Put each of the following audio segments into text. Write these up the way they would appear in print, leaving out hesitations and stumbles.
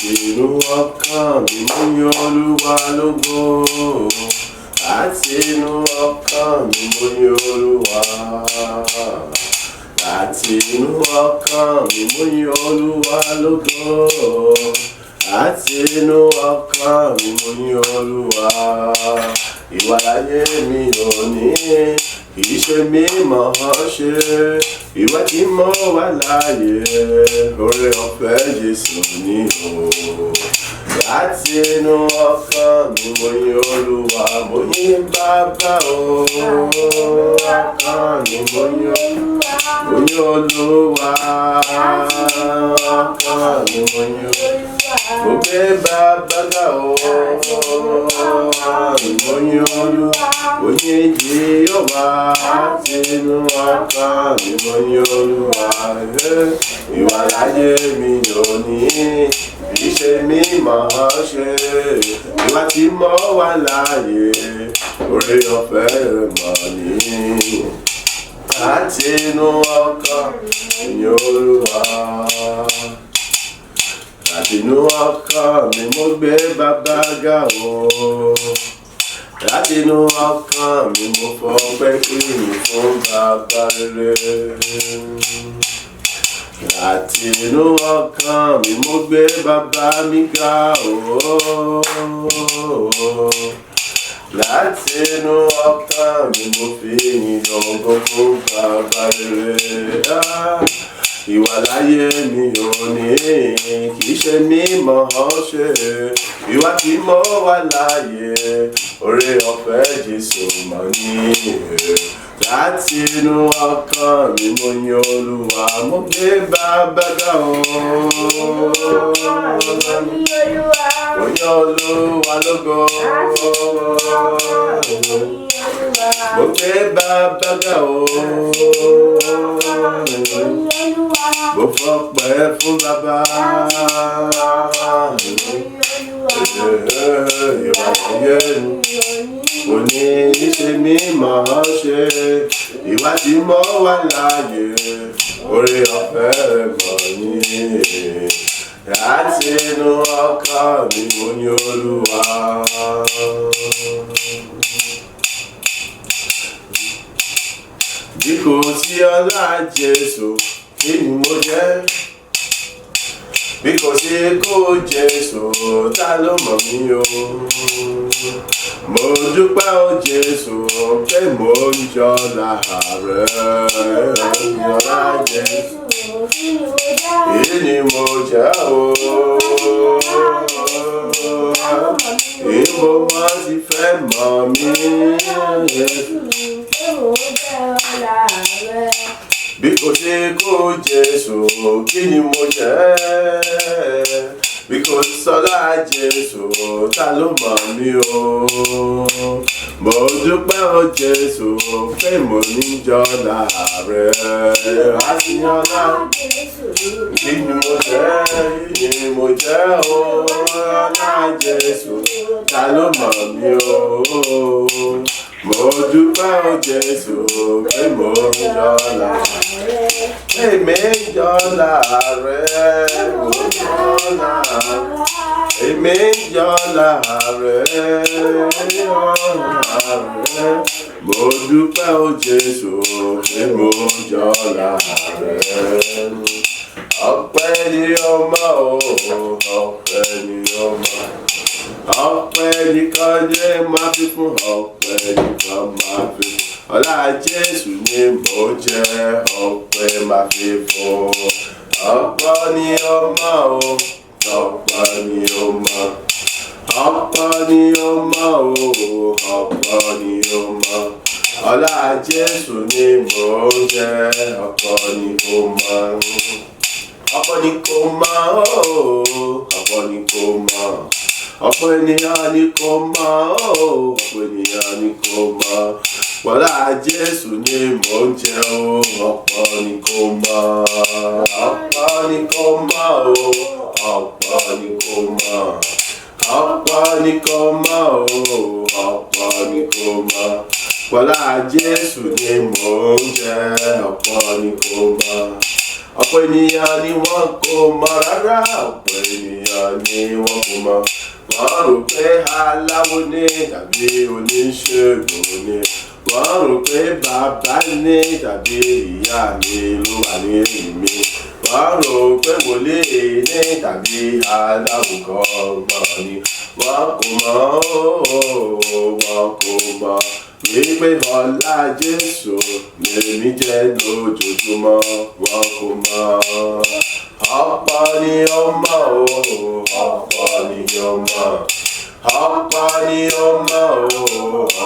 Látinú ọkàn mi mo yin Olúwa lógo. Látinú ọkàn mi mo yin Olúwa. Látinú ọkàn mi mo yin Olúwa lógo. Látinú ọkàn mi mo yin Olúwa. Ìwàláyé mi ò ní kìí ṣe mí mọ̀ ọ́ ṣe. Ìwà tí mo wà láàyè oore ọ̀fẹ́ Jésù ni o. Látinú ọkàn mi mo yin Olúwa, mo yin Bàbá o. Ọkàn mi mo yin Olúwa. Ọkàn mi mo yin Olúwa. Mo gbé Bàbá ga o. Mo yin Olúwa, mo yin Jèhófà. Látinú ọkàn mi mo yin Olúwa. Ìwàláyé mi ò ní kìí ṣe mí mọ̀ ọ́ ṣe. Ìwà tí mo wà láàyè oore ọ̀fẹ́ rẹ̀ mọ̀ ní. Látinú ọkàn mi yin Olúwa. Látinú ọkàn mi mo gbé Bàbá ga o. Látinú ọkàn mi mo fọpẹ́ ìyìn fún Bàbá rere. Látinú ọkàn mi mo gbé Bàbá mi ga o. Látinú ọkàn mi mo fi ìyìn ògo fún Bàbá rere. Ìwàláyé mi ò ní kìí ṣe mí mọ̀ ọ́ ṣe. Ìwà tí mo wà láàyè oore ọ̀fẹ́ Jésù mọ̀ ní. Látinú ọkàn mi mo yin Olúwa, mo gbé Bàbá ga o. Mo yin Olúwa lógo. Mo gbé Bàbá ga o. Mo fọpẹ́ fún Bàbá. Ìwàláyé mi ò ní ṣe mí mọ̀ ọ́ ṣe. Ìwà tí mo wà láàyè oore ọ̀fẹ́ rẹ̀ mọ̀ ní. Látinú ọkàn mi mo yin Olúwa. Bí kò sí ọlá Jésù, kí ni mo jẹ́? Bí kò sí ikú Jésù, ta ló mọ̀ mí o? Mo dúpẹ́ o Jésù pé mo ń jọlá rẹ̀. Ọlá Jésù, kí ni mo jẹ́ o? Ìbò wọn ti fẹ́ mọ̀ mí. Bí kò sí ikú Jésù, kí ni mo jẹ́? Bí kò sọ́lá Jésù, ta ló mọ̀ mí o? Mo dúpẹ́ o Jésù pé mo ní jọlá rẹ̀. Àṣìyànlá, kí ni mo jẹ́? Kí ni mo jẹ́ o? Ọlá Jésù, ta ló mọ̀ mí o? Mo dúpẹ́ o Jésù pé mo ń jọlá rẹ̀. Èmi ń jọlá rẹ̀. Mo ń jọlá rẹ̀. Èmi ń jọlá rẹ̀. Mo dúpẹ́ o Jésù pé mo ń jọlá rẹ̀. Ọpẹ́ ni ọmọ o, ọpẹ́ ni ọmọ. Ọpẹ́ nìkan ni máa fi fún, ọpẹ́ nìkan máa fi fún. Ọlá Jésù ni mo jẹ́, ọpẹ́ máa fi fún. Ọpẹ́ ni ọmọ o, ọpẹ́ ni ọmọ. Ọpẹ́ ni ọmọ o, ọpẹ́ ni ọmọ. Ọlá Jésù ni mo jẹ́, ọpẹ́ ni ọmọ. Ọpẹ́ ni kò mọ̀ o, ọpẹ́ ni kò mọ̀. Ọ̀pọ̀ ènìyàn ni kò mọ̀ o, ọ̀pọ̀ ènìyàn ni kò mọ̀. Ọlá Jésù ni mò ń jẹ o, ọ̀pọ̀ ni kò mọ̀. Ọ̀pọ̀ ni kò mọ̀ o, ọ̀pọ̀ ni kò mọ̀. Ọ̀pọ̀ ni kò mọ̀ o, ọ̀pọ̀ ni kò mọ̀. Ọlá Jésù ni mò ń jẹ, ọ̀pọ̀ ni kò mọ̀. ọ̀pọ̀ ènìyàn ni wọ́n kò mọ̀ rárá, ọ̀pọ̀ ènìyàn ni wọ́n kò mọ̀. Wọ́n rò pé aláwo ni tàbí oníṣègùn ni. Wọ́n rò pé bàbá ni tàbí ìyá mi ló wà ní ẹ̀yìn mi. Wọ́n rò pé wòlíì ni tàbí aláwùkọ́ gbọ́n ni. Wọ́n kò mọ̀, wọ́n kò mọ̀ wípé ọlá Jésù lèmi jẹ́ lójoojúmọ́. Wọ́n kò mọ̀. Ọ̀pọ̀ ni ó mọ̀ o, ọ̀pọ̀ ni ó mọ̀. Ọ̀pọ̀ ni ó mọ̀ o,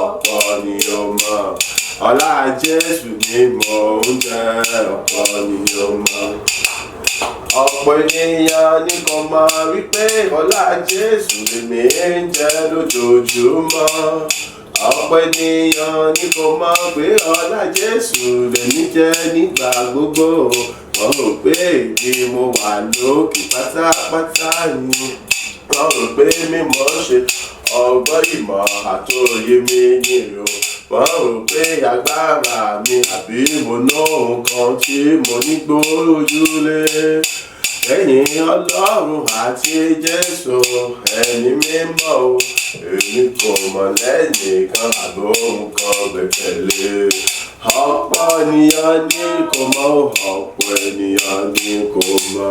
ọ̀pọ̀ ni ó mọ̀. Ọlá Jésù ni mò ń jẹ́, ọ̀pọ̀ ni ó mọ̀. Ọ̀pọ̀ ènìyàn ní kò mọ̀ wípé ọlá Jésù lèmi ń jẹ́ lójoojúmọ́. Ọ̀pọ̀ ènìyàn ní kò mọ̀ pé ọlá Jésù lèmi jẹ́ nígbà gbogbo. Wọ́n rò pé èdè mo wà lókè pátápátá ni. Wọ́n rò pé mímọ̀ ṣe ọgbọ́n ìmọ̀ àtòyé mi ni o. Wọ́n rò pé agbára mi àbí mo ná nǹkan tí mo ní gbójúlé. Lẹ́yìn Ọlọ́run àti Jésù ẹni mímọ́ o, èmi kò mọ̀ lẹ́nìkan àbò nǹkan gbẹ̀kẹ̀lé. Ọ̀pọ̀ ènìyàn ní kò mọ̀, ọ̀pọ̀ ènìyàn ní kò mọ̀.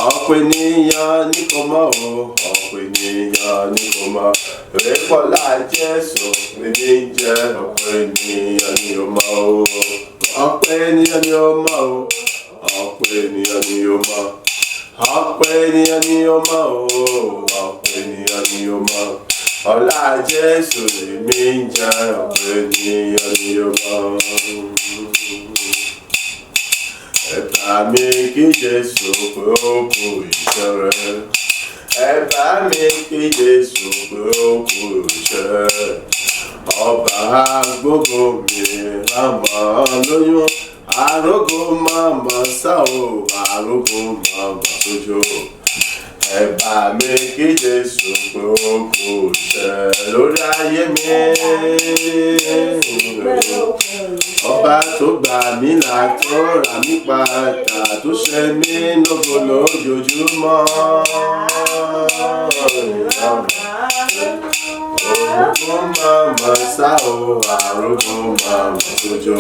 Ọ̀pọ̀ ènìyàn ní kò mọ̀ o, ọ̀pọ̀ ènìyàn ní kò mọ̀. Ìrẹ́pọ̀lá Jésù lèmi ń jẹ́, ọ̀pọ̀ ènìyàn ní ó mọ̀ o. Ọ̀pọ̀ ènìyàn ní ó mọ̀ o, ọ̀pọ̀ ènìyàn ní ó mọ̀. Ọ̀pọ̀ ènìyàn ní ó mọ̀ o, ọ̀pọ̀ ènìyàn ní ó mọ̀. Ọlá Jésù lèmi ń jẹ́, ọ̀pọ̀ ènìyàn ní ó mọ̀. Ẹ bá mi kí Jésù pé ó kú iṣẹ́ rẹ̀. Ẹ bá mi kí Jésù pé ó kú iṣẹ́ rẹ̀. Ọba gbogbo mi máa lóyún. Arógo mama sá o, arógo mama sójó. Ẹ bá mi kí Jésù pé ó kú iṣẹ́ lórí ayé mi. Ọba tó gbà mí là, tó rà mí padà, tó ṣe mí lógo lójoojúmọ́. Arógo mama sá o, arógo mama sójó.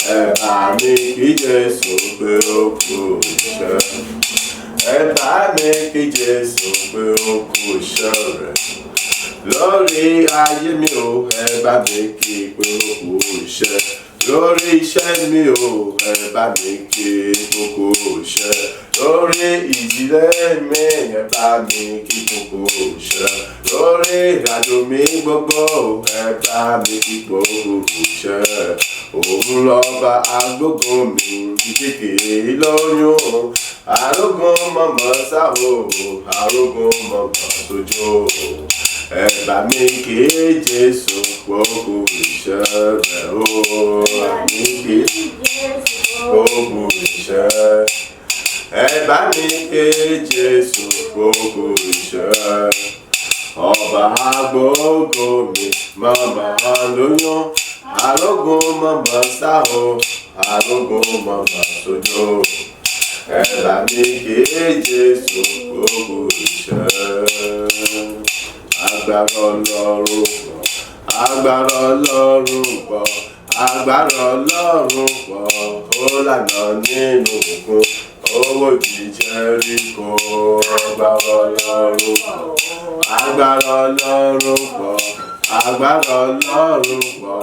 Ẹ bá mi kí Jésù pé ó kú iṣẹ́. Ẹ bá mi kí Jésù pé ó kú iṣẹ́ rẹ̀. Lórí ayé mi o, ẹ bá mi kí pé ó kú iṣẹ́. Lórí iṣẹ́ mi o, ẹ bá mi kí ó kú iṣẹ́. Lórí ìdílé mi, ẹ bá mi kí ó kú iṣẹ́. Lórí ìrìnàjò mi gbogbo, ẹ bá mi kí ó kú iṣẹ́. Òun lọ́ba agbógun mi kékeré lóyún. Arógun mọ̀mọ́ sáwò, arógun mọ̀mọ́ sójó. Ẹ bá mi kí Jésù pé ó kú iṣẹ́ rẹ̀ o. Ẹ bá mi kí Jésù pé ó kú iṣẹ́. Ẹ bá mi kí Jésù pé ó kú iṣẹ́. Ọba agbógun mi mọ̀mọ́ lóyún. Arógun mọ̀mọ́ sáwò, arógun mọ̀mọ́ sójó. Ẹ bá mi kí Jésù pé ó kú iṣẹ́. Agbára Ọlọ́run pọ̀, agbára Ọlọ́run pọ̀, agbára Ọlọ́run pọ̀. Ó lànà nínú òkun, owó Jẹ́ríkò. Agbára Ọlọ́run pọ̀, agbára Ọlọ́run pọ̀, agbára Ọlọ́run pọ̀.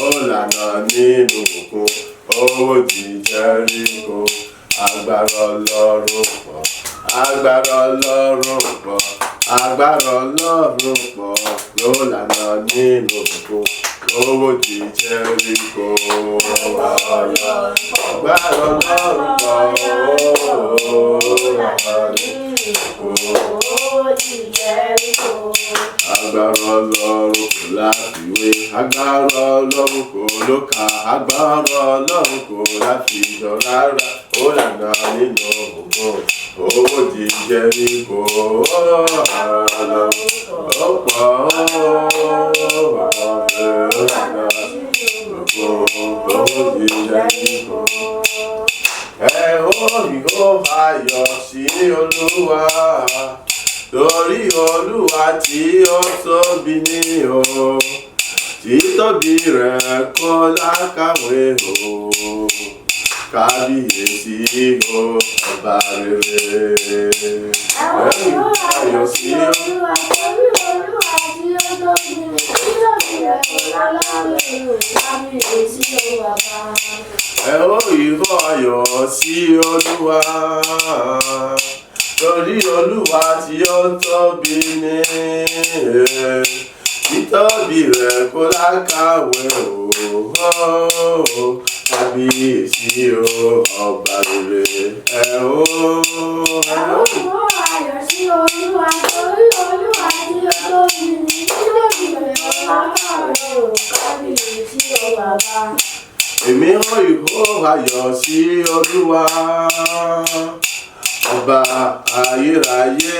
Ó lànà nínú òkun, owó Jẹ́ríkò. Agbára Ọlọ́run pọ̀, agbára Ọlọ́run pọ̀, agbára Ọlọ́run pọ̀. Ló lànà nínú òkun, owó Jẹ́ríkò. Agbára Ọlọ́run pọ̀, agbára Ọlọ́run kò láfiwé, agbára Ọlọ́run kò lókà, agbára Ọlọ́run kò láfijọ rárá. Ó lànà nínú òkun, owó Jẹ́ríkò. Ó pọ̀, ó lànà nínú òkun, owó Jẹ́ríkò. Ẹ ó ìhó ayọ̀ sí Olúwa, torí Olúwa tí ó tóbi ní o, títóbi rẹ̀ kò lákàwé o, kábíyèsí o, ọba rere. Ìhó ayọ̀ sí Olúwa, torí Olúwa tí ó tóbi ní o, títóbi rẹ̀ kò lákàwé o, kábíyèsí o, ọba. Ẹ ó ìhó ayọ̀ sí Olúwa, torí Olúwa tí ó tóbi ní, títóbi rẹ̀ kò lákàwé o, kábíyèsí o, ọba rere. Ẹ ó ìhó ayọ̀ sí Olúwa, torí Olúwa tí ó tóbi ní, títóbi rẹ̀ kò lákàwé o, kábíyèsí o, bàbá. Èmi ó ìhó ayọ̀ sí Olúwa, ọba ayérayé,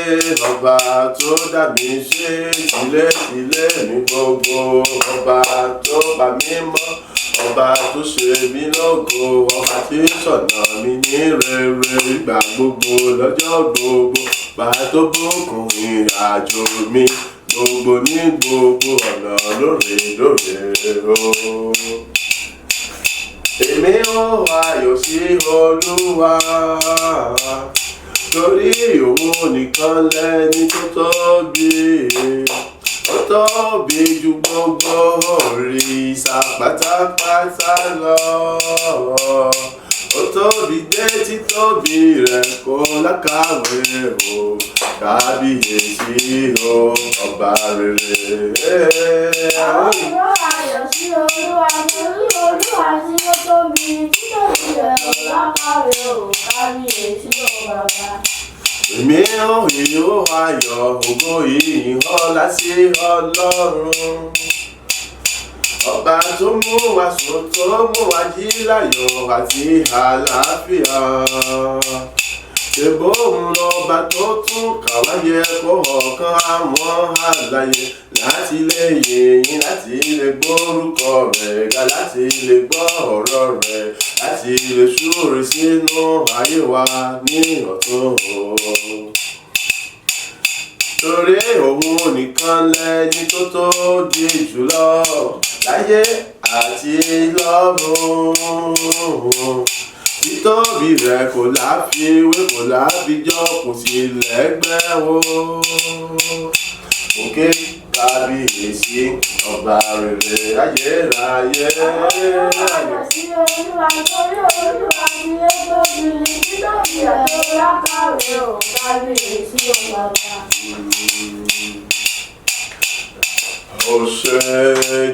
ọba tó dá mi ṣe tìlé mi gbogbo, ọba tó pa mí mọ́, ọba tó ṣe mí lógo, ọba tí ṣọ̀nà mi ní rere ìgbà gbogbo lọ́jọ́ gbogbo, bá tó bùkún ìrìnàjò mi gbogbo ní gbogbo ọ̀nà lóòrèlóòrè o. Èmi ó ayọ̀ sí Olúwa, torí òun nìkan lẹni tó tóbi, ó tóbi ju gbogbo òrìṣà pátápátá lọ, ó tóbi dé títóbi rẹ̀ kò lákàwé o, kábíyèsí o, ọba rere. Ìhó ayọ̀ sí Olúwa, torí Olúwa tí ó tóbi, títóbi rẹ̀ kò lákàwé o, kábíyèsí o, bàbá. Èmi ó ìhó ayọ̀, ògo ìyìn ọlá sí Ọlọ́run, ọba tó mú wa sùn, tó mú wa jí láyọ̀ àti àlàáfíà. Ṣèbó òun lọ́ba tó tún kà wá yẹ kó ọ̀kan àwọn àlàyé, láti lè yìn, láti lè gbórúkọ rẹ̀ ga, láti lè gbọ́ ọ̀rọ̀ rẹ̀, láti lè súre sínú ayé wa ní ọ̀tun o. Torí òun nìkan lẹni tó tóbi jùlọ láyé àti lọ́run, títóbi rẹ̀ kò láfiwé, kò láfijọ́, kò sí lẹ́gbẹ́ o. Òkè kábíyèsí ọba rere ayérayé. Ayọ̀ sí Olúwa, torí Olúwa tí ó tóbi, títóbi rẹ̀ kò lákàwé o, kábíyèsí o, bàbá. Ó ṣé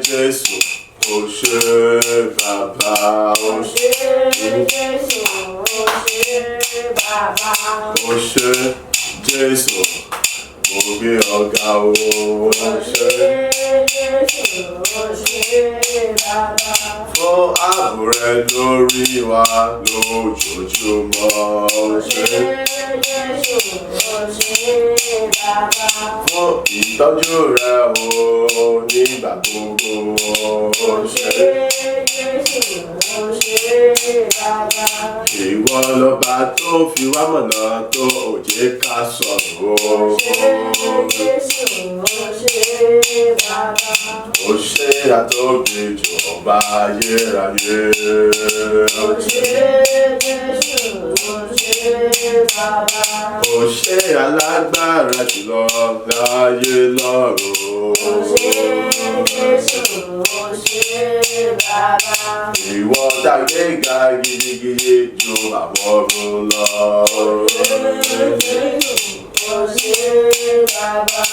Jésù, ó ṣé bàbá, ó ṣé Jésù, ó ṣé bàbá, ó ṣé Jésù, mo gbé ọ̀gá o, ó ṣé Jésù, ó ṣé bàbá. Fún ààbò rẹ lórí wa lójoojúmọ́, ó ṣé Jésù, ó ṣé bàbá. Fún ìtọ́jú rẹ o nígbà gbogbo, ó ṣé Jésù, ó ṣé bàbá. Ìwọ lọba tó fi wá mọ̀nà tó ò jẹ́ ká sọ̀rọ̀ o. Jésù, ó ṣé bàbá. Ó ṣé àtóbi jù ọba ayérayé. Ó ṣé Jésù, ó ṣé bàbá. Ó ṣé alágbára jùlọ láyé lọ́run. Ó ṣé Jésù, ó ṣé bàbá. Ìwọ dàgbé ga gidigidi ju àwọn ọ̀run lọ. Ó ṣé Jésù, ó ṣé bàbá.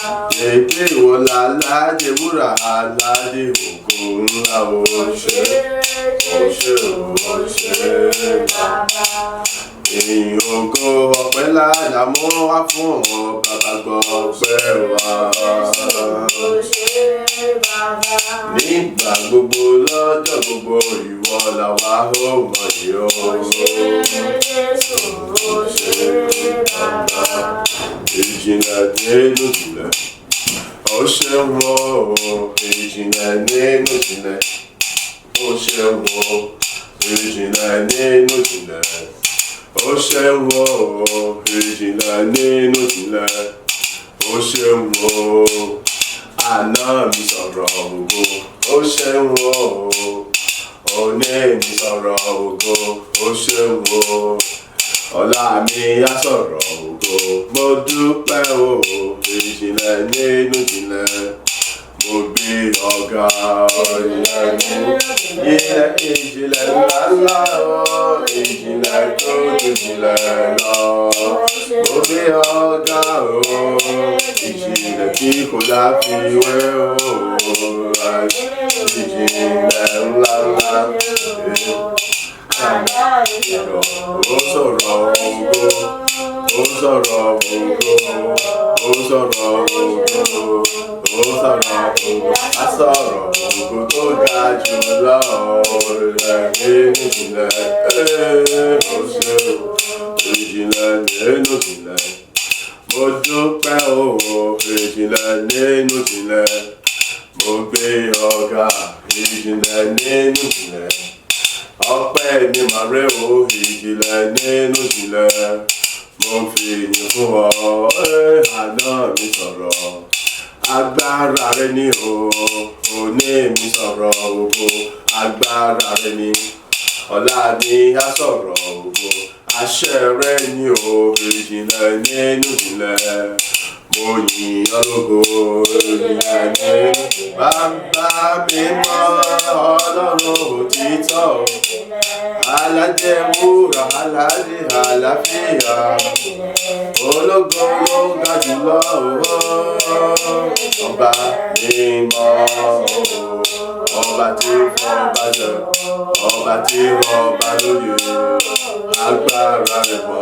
Èdè ìwọ̀lá aládé wúrà aládé ògo ńlá o. Ó ṣé Jésù, ó ṣé bàbá. Ìyìn ògo ọpẹ́ ládàá mú wá fún ọ bàbá gbọ́ ọpẹ́ wa. Ó ṣé bàbá. Nígbà gbogbo lọ́jọ́ gbogbo ìwọ làwa ó mọ̀ ní o. Ó ṣé Jésù, ó ṣé bàbá. Ìjìnlẹ̀ nínú ìjìnlẹ̀, ó ṣeun o. Ìjìnlẹ̀ nínú ìjìnlẹ̀, ó ṣeun o. Ìjìnlẹ̀ nínú ìjìnlẹ̀, ó ṣeun o, ìjìnlẹ̀ nínú ìjìnlẹ̀, ó ṣeun o, àná mi sọ̀rọ̀ ògo, ó ṣeun o, òní mi sọ̀rọ̀ ògo, ó ṣeun o, ọ̀la mi á sọ̀rọ̀ ògo. Mo dúpẹ́ o, ìjìnlẹ̀ nínú ìjìnlẹ̀, mo gbé ọ̀gá ìjìnlẹ̀ ńláńlá o, ìjìnlẹ̀ tó ju ìjìnlẹ̀ lọ. Mo gbé ọ̀gá o, ìjìnlẹ̀ tí kò láfiwé o, ìjìnlẹ̀ ńláńlá. Ó sọ̀rọ̀ ògo, ó sọ̀rọ̀ ògo, ó sọ̀rọ̀ ògo, ó sọ̀rọ̀ ògo, á sọ̀rọ̀ ògo tó ga jù lọ, ìjìnlẹ̀ ó ṣe ìjìnlẹ̀ nínú ìjìnlẹ̀. Mo dúpẹ́ o, ìjìnlẹ̀ nínú ìjìnlẹ̀, mo gbé ọ̀gá ìjìnlẹ̀ nínú ìjìnlẹ̀. Ọpẹ́ mi máa rẹ́ o, ìjìnlẹ̀ nínú ìjìnlẹ̀, mo fi ìyìn fún ọ, àná mi sọ̀rọ̀, agbára rẹ ni o, òní mi sọ̀rọ̀ ògo, agbára rẹ ni, ọ̀la mi á sọ̀rọ̀ ògo, àṣẹ rẹ ni o, ìjìnlẹ̀ nínú ìjìnlẹ̀, mo yìn ọ́ lógo, ìjìnlẹ̀ nínú, bàbá mi mọ́ Ọlọ́run òtítọ́, alájẹwúrà aládé àlàáfíà, ológo ló ga jùlọ, ọba mímọ́, ọba tí fọba jẹ, ọba tí rọba lóye, agbára rẹ̀ pọ̀